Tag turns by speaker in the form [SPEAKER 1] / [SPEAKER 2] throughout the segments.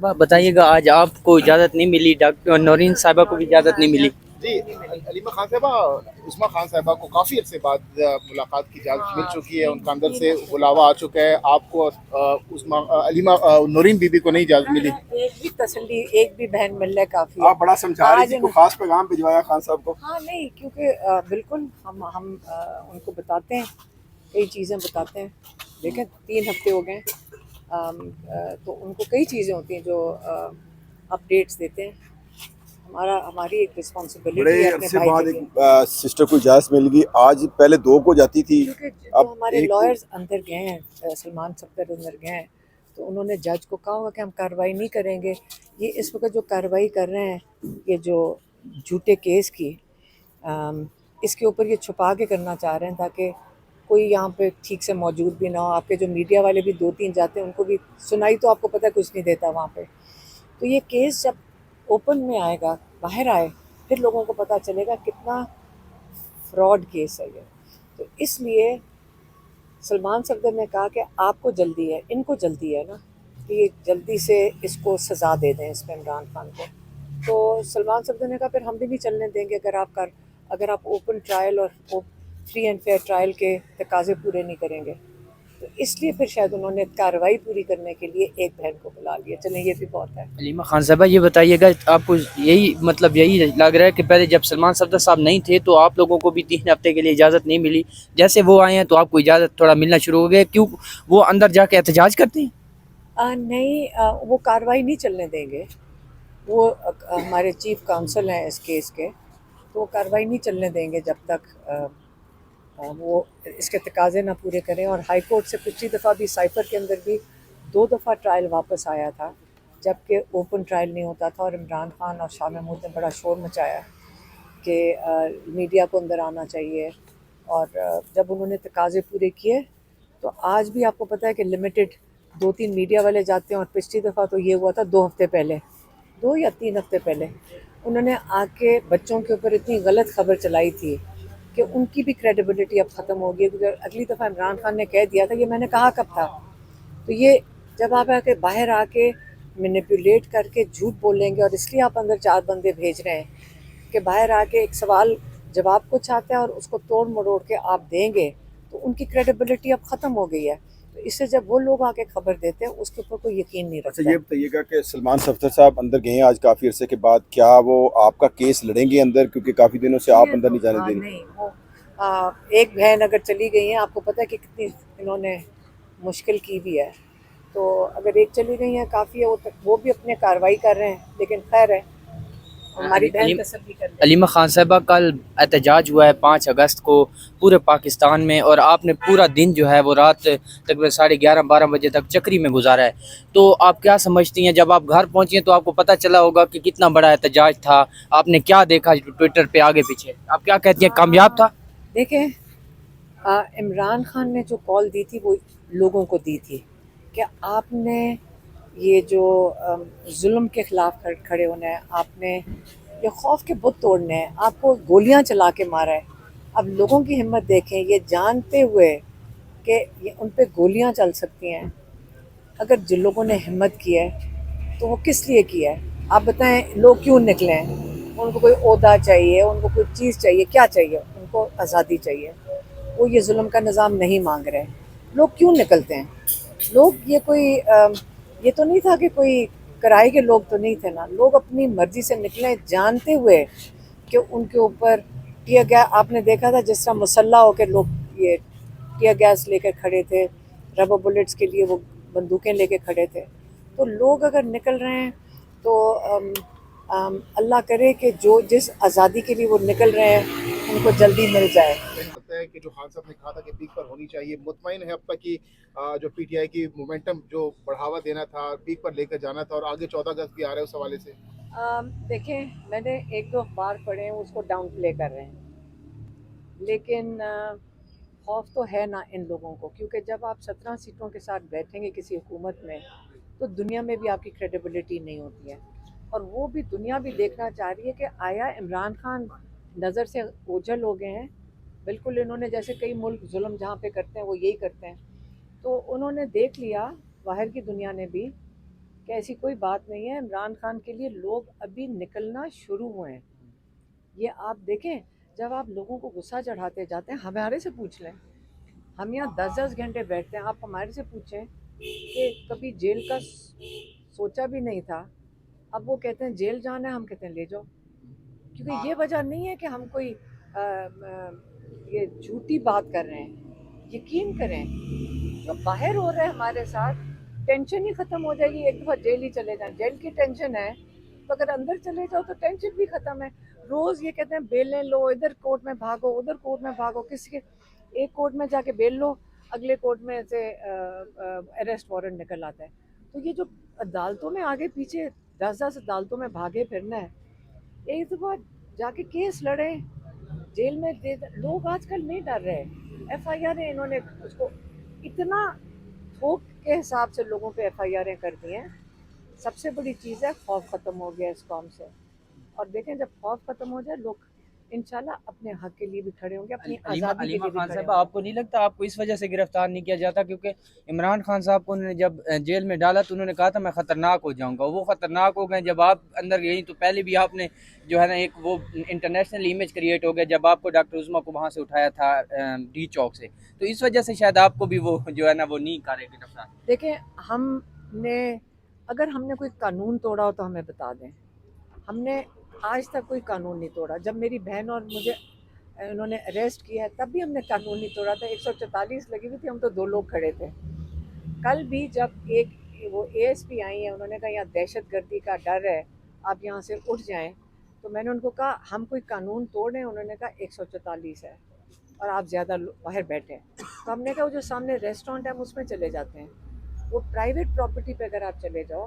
[SPEAKER 1] بتائیے گا آج آپ کو اجازت نہیں ملی، ڈاکٹر نورین صاحبہ کو بھی اجازت نہیں ملی؟
[SPEAKER 2] جی، علیمہ خان صاحبہ، عثمہ خان صاحبہ کو کافی عرصے بعد ملاقات کی اجازت مل چکی ہے، ان کا اندر سے بلاوا آ چکا ہے. آپ کو علیمہ نورین بی بی کو نہیں اجازت ملی.
[SPEAKER 3] ایک بھی تسلی، ایک بھی بہن ملنے کافی ہے.
[SPEAKER 2] آپ بڑا سمجھا رہی تھی، کوئی خاص پیغام بھجوایا خان صاحب کو؟
[SPEAKER 3] ہاں نہیں، کیونکہ بالکل ہم ان کو بتاتے ہیں، کئی چیزیں بتاتے ہیں. دیکھیں 3 ہفتے ہو گئے تو ان کو کئی چیزیں ہوتی ہیں جو اپڈیٹس دیتے ہیں. ہماری ایک رسپانسبلٹی ہے
[SPEAKER 2] بڑے
[SPEAKER 3] اپنے
[SPEAKER 2] عرصے
[SPEAKER 3] بھائی
[SPEAKER 2] بعد
[SPEAKER 3] کے
[SPEAKER 2] ایک
[SPEAKER 3] لیے،
[SPEAKER 2] سسٹر کو اجازت مل گئی. آج پہلے 2 کو جاتی تھی،
[SPEAKER 3] کیونکہ
[SPEAKER 2] اب
[SPEAKER 3] جو ہمارے
[SPEAKER 2] ایک
[SPEAKER 3] لائرز اندر گئے ہیں، سلمان صفدر اندر گئے ہیں، تو انہوں نے جج کو کہا ہوگا کہ ہم کارروائی نہیں کریں گے. یہ اس وقت جو کارروائی کر رہے ہیں، یہ جو جھوٹے کیس کی، اس کے اوپر یہ چھپا کے کرنا چاہ رہے ہیں تاکہ کوئی یہاں پہ ٹھیک سے موجود بھی نہ ہو. آپ کے جو میڈیا والے بھی 2-3 جاتے ہیں، ان کو بھی سنائی تو آپ کو پتہ کچھ نہیں دیتا وہاں پہ. تو یہ کیس جب اوپن میں آئے گا، باہر آئے، پھر لوگوں کو پتہ چلے گا کتنا فراڈ کیس ہے یہ. تو اس لیے سلمان صفدر نے کہا کہ آپ کو جلدی ہے، ان کو جلدی ہے نا کہ یہ جلدی سے اس کو سزا دے دیں اس پہ عمران خان کو. تو سلمان صفدر نے کہا پھر ہم بھی نہیں چلنے دیں گے اگر آپ اوپن ٹرائل اور فری اینڈ فیئر ٹرائل کے تقاضے پورے نہیں کریں گے. تو اس لیے پھر شاید انہوں نے کارروائی پوری کرنے کے لیے ایک بہن کو بلا لیا. چلیں یہ بھی بہت ہے.
[SPEAKER 1] علیمہ خان صاحبہ یہ بتائیے گا، آپ کو یہی لگ رہا ہے کہ پہلے جب سلمان صفدر صاحب نہیں تھے تو آپ لوگوں کو بھی 3 ہفتے کے لیے اجازت نہیں ملی، جیسے وہ آئے ہیں تو آپ کو اجازت تھوڑا ملنا شروع ہو گیا؟ کیوں وہ اندر جا کے احتجاج کرتے ہیں؟
[SPEAKER 3] نہیں، وہ کارروائی نہیں چلنے دیں گے. وہ ہمارے چیف کاؤنسل ہیں اس کیس کے، تو وہ کارروائی نہیں چلنے دیں گے جب تک وہ اس کے تقاضے نہ پورے کریں. اور ہائی کورٹ سے پچھلی دفعہ بھی سائفر کے اندر بھی 2 دفعہ ٹرائل واپس آیا تھا جب کہ اوپن ٹرائل نہیں ہوتا تھا. اور عمران خان اور شاہ محمود نے بڑا شور مچایا کہ میڈیا کو اندر آنا چاہیے. اور جب انہوں نے تقاضے پورے کیے تو آج بھی آپ کو پتہ ہے کہ لمیٹڈ 2-3 میڈیا والے جاتے ہیں. اور پچھلی دفعہ تو یہ ہوا تھا 2 ہفتے پہلے، 2 یا 3 ہفتے پہلے انہوں نے آ کے بچوں کے اوپر اتنی غلط خبر چلائی تھی کہ ان کی بھی کریڈیبلٹی اب ختم ہو گئی. کیونکہ اگلی دفعہ عمران خان نے کہہ دیا تھا، یہ میں نے کہا کب تھا. تو یہ جب آپ آ کے باہر آ کے مینیپولیٹ کر کے جھوٹ بولیں گے، اور اس لیے آپ اندر 4 بندے بھیج رہے ہیں کہ باہر آ کے ایک سوال جواب کو چاہتے ہیں اور اس کو توڑ مروڑ کے آپ دیں گے، تو ان کی کریڈیبلٹی اب ختم ہو گئی ہے. تو اس سے جب وہ لوگ آ کے خبر دیتے ہیں اس کے اوپر کوئی یقین نہیں
[SPEAKER 2] اچھا
[SPEAKER 3] رکھتا.
[SPEAKER 2] یہ بتائیے گا کہ سلمان صفدر صاحب اندر گئے ہیں آج کافی عرصے کے بعد، کیا وہ آپ کا کیس لڑیں گے اندر؟ کیونکہ کافی دنوں سے آپ اندر نہیں جانے دے رہی.
[SPEAKER 3] نہیں، وہ ایک بہن اگر چلی گئی ہیں، آپ کو پتہ ہے کہ کتنی انہوں نے مشکل کی بھی ہے. تو اگر ایک چلی گئی ہیں کافی ہے. وہ بھی اپنے کارروائی کر رہے ہیں، لیکن خیر ہے، ہماری بہن تسلی کر لے.
[SPEAKER 1] علیمہ خان صاحبہ کل احتجاج ہوا ہے 5 اگست کو پورے پاکستان میں، اور آپ نے پورا دن جو ہے وہ رات تقریباً 11:30-12 بجے تک چکری میں گزارا ہے. تو آپ کیا سمجھتی ہیں، جب آپ گھر پہنچی ہیں تو آپ کو پتہ چلا ہوگا کہ کتنا بڑا احتجاج تھا، آپ نے کیا دیکھا ٹویٹر پہ آگے پیچھے، آپ کیا کہتی ہیں، کامیاب تھا؟
[SPEAKER 3] دیکھیں، عمران خان نے جو کال دی تھی وہ لوگوں کو دی تھی کہ آپ نے یہ جو ظلم کے خلاف کھڑے ہونا ہے، آپ نے یہ خوف کے بت توڑنے ہیں، آپ کو گولیاں چلا کے مارا ہے. اب لوگوں کی ہمت دیکھیں، یہ جانتے ہوئے کہ ان پہ گولیاں چل سکتی ہیں، اگر جن لوگوں نے ہمت کی ہے تو وہ کس لیے کیا ہے؟ آپ بتائیں، لوگ کیوں نکلے ہیں؟ ان کو کوئی عہدہ چاہیے، ان کو کوئی چیز چاہیے، کیا چاہیے؟ ان کو آزادی چاہیے. وہ یہ ظلم کا نظام نہیں مانگ رہے. لوگ کیوں نکلتے ہیں؟ لوگ یہ تو نہیں تھا کہ کوئی کرائے کے لوگ تو نہیں تھے نا. لوگ اپنی مرضی سے نکلے جانتے ہوئے کہ ان کے اوپر ٹیئر گیس، آپ نے دیکھا تھا جس طرح مسلح ہو کے لوگ یہ ٹیئر گیس لے کے کھڑے تھے، ربر بلٹس کے لیے وہ بندوقیں لے کے کھڑے تھے. تو لوگ اگر نکل رہے ہیں تو اللہ کرے کہ جس آزادی کے لیے وہ نکل رہے ہیں ان کو جلدی مل جائے.
[SPEAKER 2] لگتا ہے کہ جو خان صاحب نے کہا تھا کہ پیک پر ہونی چاہیے، مطمئن ہے اب تک کہ جو پی ٹی آئی کی مومنٹم جو بڑھاوا دینا تھا، پیک پر لے کر جانا تھا، اور آگے 14 اگست بھی آ رہا ہے اس حوالے سے؟
[SPEAKER 3] دیکھیں، میں نے 1-2 اخبار پڑھے ہیں، اس کو ڈاؤن پلے کر رہے ہیں، لیکن خوف تو ہے نا ان لوگوں کو. کیونکہ جب آپ 17 سیٹوں کے ساتھ بیٹھیں گے کسی حکومت میں تو دنیا میں بھی آپ کی کریڈیبلٹی نہیں ہوتی ہے. اور وہ بھی دنیا بھی دیکھنا چاہ رہی ہے کہ آیا عمران خان نظر سے اوجھل ہو گئے ہیں. بالکل انہوں نے جیسے کئی ملک ظلم جہاں پہ کرتے ہیں وہ یہی کرتے ہیں. تو انہوں نے دیکھ لیا، باہر کی دنیا نے بھی، کہ ایسی کوئی بات نہیں ہے. عمران خان کے لیے لوگ ابھی نکلنا شروع ہوئے ہیں. یہ آپ دیکھیں جب آپ لوگوں کو غصہ چڑھاتے جاتے ہیں, ہمارے سے پوچھ لیں, ہم یہاں 10 گھنٹے بیٹھتے ہیں, آپ ہمارے سے پوچھیں کہ کبھی جیل کا سوچا بھی نہیں تھا, اب وہ کہتے ہیں جیل جانا ہے, ہم کہتے ہیں لے جاؤ. کیونکہ یہ وجہ نہیں ہے کہ ہم کوئی یہ جھوٹی بات کر رہے ہیں. یقین کریں جو باہر ہو رہا ہے ہمارے ساتھ, ٹینشن ہی ختم ہو جائے گی. ایک دفعہ جیل ہی چلے جائیں, جیل کی ٹینشن ہے, تو اگر اندر چلے جاؤ تو ٹینشن بھی ختم ہے. روز یہ کہتے ہیں بیلیں لو, ادھر کورٹ میں بھاگو, ادھر کورٹ میں بھاگو, کسی کے ایک کورٹ میں جا کے بیل لو, اگلے کورٹ میں سے اریسٹ وارنٹ نکل آتا ہے. تو یہ جو عدالتوں میں آگے پیچھے 10 عدالتوں میں بھاگے پھرنا ہے, ایک دفعہ جا کے کیس لڑیں, جیل میں لوگ آج کل نہیں ڈر رہے. ایف آئی آریں انہوں نے اس کو اتنا تھوک کے حساب سے لوگوں پہ ایف آئی آریں کر دی ہیں. سب سے بڑی چیز ہے خوف ختم ہو گیا اس قوم سے. اور دیکھیں جب خوف ختم ہو جائے لوگ انشاءاللہ اپنے حق کے لیے بھی کھڑے ہوں گے, اپنی آزادی کے
[SPEAKER 1] علیمہ
[SPEAKER 3] لیے بھی
[SPEAKER 1] خان
[SPEAKER 3] کھڑے
[SPEAKER 1] صاحبہ,
[SPEAKER 3] ہوں
[SPEAKER 1] آپ کو نہیں لگتا آپ کو اس وجہ سے گرفتار نہیں کیا جاتا کیونکہ عمران خان صاحب کو انہوں نے جب جیل میں ڈالا تو انہوں نے کہا تھا میں خطرناک ہو جاؤں گا, وہ خطرناک ہو گئے. جب آپ اندر گئی تو پہلے بھی آپ نے جو ہے نا ایک وہ انٹرنیشنل امیج کریٹ ہو گیا جب آپ کو ڈاکٹر عظمیٰ کو وہاں سے اٹھایا تھا ڈی چوک سے, تو اس وجہ سے شاید آپ کو بھی وہ جو ہے نا وہ نہیں کرے گرفتار.
[SPEAKER 3] دیکھیں ہم نے اگر ہم نے کوئی قانون توڑا ہو تو ہمیں بتا دیں. ہم نے آج تک کوئی قانون نہیں توڑا. جب میری بہن اور مجھے انہوں نے اریسٹ کیا ہے تب بھی ہم نے قانون نہیں توڑا تھا. 144 لگی ہوئی تھی, ہم تو 2 لوگ کھڑے تھے. کل بھی جب ایک وہ اے ایس پی آئی ہیں, انہوں نے کہا یہاں دہشت گردی کا ڈر ہے, آپ یہاں سے اٹھ جائیں, تو میں نے ان کو کہا ہم کوئی قانون توڑ رہے ہیں؟ انہوں نے کہا 144 ہے اور آپ زیادہ باہر بیٹھے ہیں. تو ہم نے کہا وہ جو سامنے ریسٹورینٹ ہے ہم اس میں چلے جاتے ہیں. وہ پرائیویٹ پراپرٹی پہ اگر آپ چلے جاؤ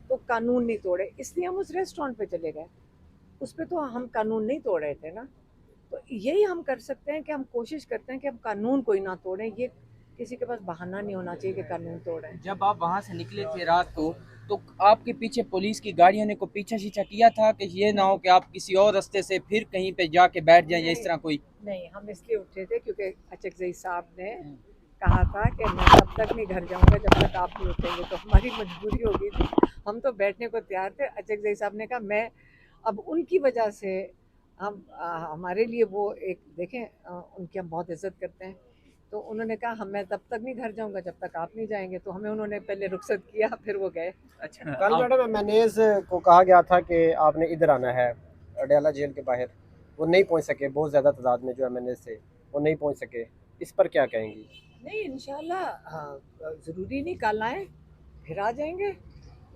[SPEAKER 3] تو قانون نہیں توڑے, اس لیے ہم اس ریسٹورینٹ پہ چلے گئے. اس پہ تو ہم قانون نہیں توڑ رہے تھے نا. تو یہی ہم کر سکتے ہیں کہ ہم کوشش کرتے ہیں کہ ہم قانون کوئی نہ توڑیں. یہ کسی کے پاس بہانہ نہیں ہونا چاہیے کہ قانون توڑیں.
[SPEAKER 1] جب آپ وہاں سے نکلے تھے رات کو تو آپ کے پیچھے پولیس کی گاڑیوں نے کو پیچھا شیچھا کیا تھا کہ یہ نہ ہو کہ آپ کسی اور راستے سے پھر کہیں پہ جا کے بیٹھ جائیں یا اس طرح کوئی؟
[SPEAKER 3] نہیں, ہم اس لیے اٹھے تھے کیونکہ اچکزئی صاحب نے کہا تھا کہ میں تب تک نہیں گھر جاؤں گا جب تک آپ نہیں اٹھیں گے. تو ہماری مجبوری ہو گئی تھی, ہم تو بیٹھنے کو تیار تھے. اچکزئی صاحب نے کہا میں اب ان کی وجہ سے ہم ہمارے لیے وہ ایک دیکھیں ان کی ہم بہت عزت کرتے ہیں, تو انہوں نے کہا میں تب تک نہیں گھر جاؤں گا جب تک آپ نہیں جائیں گے. تو ہمیں انہوں نے پہلے رخصت کیا, پھر وہ گئے.
[SPEAKER 1] اچھا,
[SPEAKER 4] کل میڈم مینیز کو کہا گیا تھا کہ آپ نے ادھر آنا ہے اڈیالہ جیل کے باہر, وہ نہیں پہنچ سکے, بہت زیادہ تعداد میں جو مینیز تھے وہ نہیں پہنچ سکے, اس پر کیا کہیں گی؟
[SPEAKER 3] نہیں انشاءاللہ ضروری نہیں, کل آئیں پھر آ جائیں گے.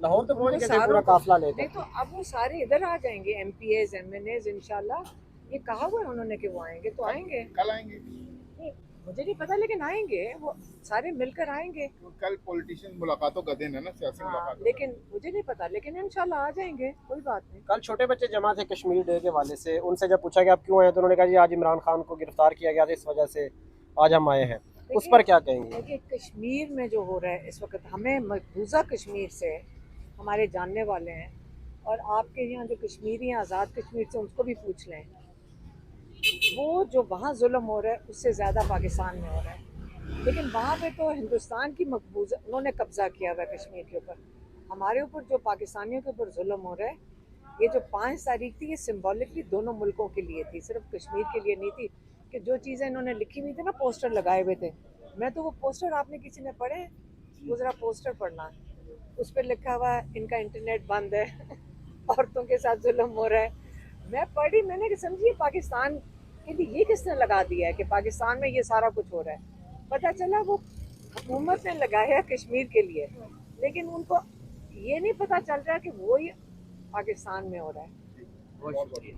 [SPEAKER 4] لاہور تو
[SPEAKER 3] ان
[SPEAKER 4] پہنچ
[SPEAKER 3] کو
[SPEAKER 4] گئے تھے
[SPEAKER 3] ساروں
[SPEAKER 4] پورا
[SPEAKER 3] کو
[SPEAKER 4] قافلہ لے
[SPEAKER 3] نہیں,
[SPEAKER 4] کر.
[SPEAKER 3] تو اب وہ سارے ادھر آ جائیں گے, M P is M N is انشاءاللہ. یہ کہا ہوا ہے انہوں نے کہ وہ آئیں گے, تو آئیں گے.
[SPEAKER 2] کل آئیں گے.
[SPEAKER 3] نہیں مجھے نہیں پتا لیکن آئیں گے, وہ سارے مل کر آئیں گے.
[SPEAKER 2] کل پولیٹیشین ملاقاتوں کا دن ہے نا, سیاسی
[SPEAKER 3] ہاں
[SPEAKER 2] ملاقاتوں کا.
[SPEAKER 3] لیکن مجھے نہیں پتا, لیکن انشاءاللہ آ جائیں گے, کوئی بات نہیں.
[SPEAKER 4] کل چھوٹے بچے جمع تھے کشمیر ڈے کے والے سے, ان سے جب پوچھا کہ آپ کیوں آئے تو انہوں نے کہا جی آج عمران خان کو گرفتار کیا گیا تھا اس وجہ سے آج ہم آئے ہیں. اس پر کیا کہیں گے؟
[SPEAKER 3] دیکھیے کشمیر میں جو ہو رہا ہے اس وقت, ہمیں مقبوضہ کشمیر سے ہمارے جاننے والے ہیں, اور آپ کے یہاں جو کشمیری ہیں آزاد کشمیر سے, ان کو بھی پوچھ لیں, وہ جو وہاں ظلم ہو رہا ہے اس سے زیادہ پاکستان میں ہو رہا ہے. لیکن وہاں پہ تو ہندوستان کی مقبوضہ انہوں نے قبضہ کیا ہوا ہے کشمیر کے اوپر. ہمارے اوپر جو پاکستانیوں کے اوپر ظلم ہو رہا ہے, یہ جو 5 تاریخ تھی یہ سمبولکلی دونوں ملکوں کے لیے تھی, صرف کشمیر کے لیے نہیں تھی. کہ جو چیزیں انہوں نے لکھی ہوئی تھی نا, پوسٹر لگائے ہوئے تھے, میں تو وہ پوسٹر, آپ نے کسی نے پڑھے, وہ ذرا پوسٹر پڑھنا, اس پہ لکھا ہوا ہے ان کا انٹرنیٹ بند ہے, عورتوں کے ساتھ ظلم ہو رہا ہے. میں پڑھی, میں نے سمجھی پاکستان کے لیے یہ کس نے لگا دیا ہے کہ پاکستان میں یہ سارا کچھ ہو رہا ہے. پتہ چلا وہ حکومت نے لگایا کشمیر کے لیے, لیکن ان کو یہ نہیں پتہ چل رہا کہ وہ پاکستان میں ہو رہا ہے.
[SPEAKER 1] بہت شکریہ.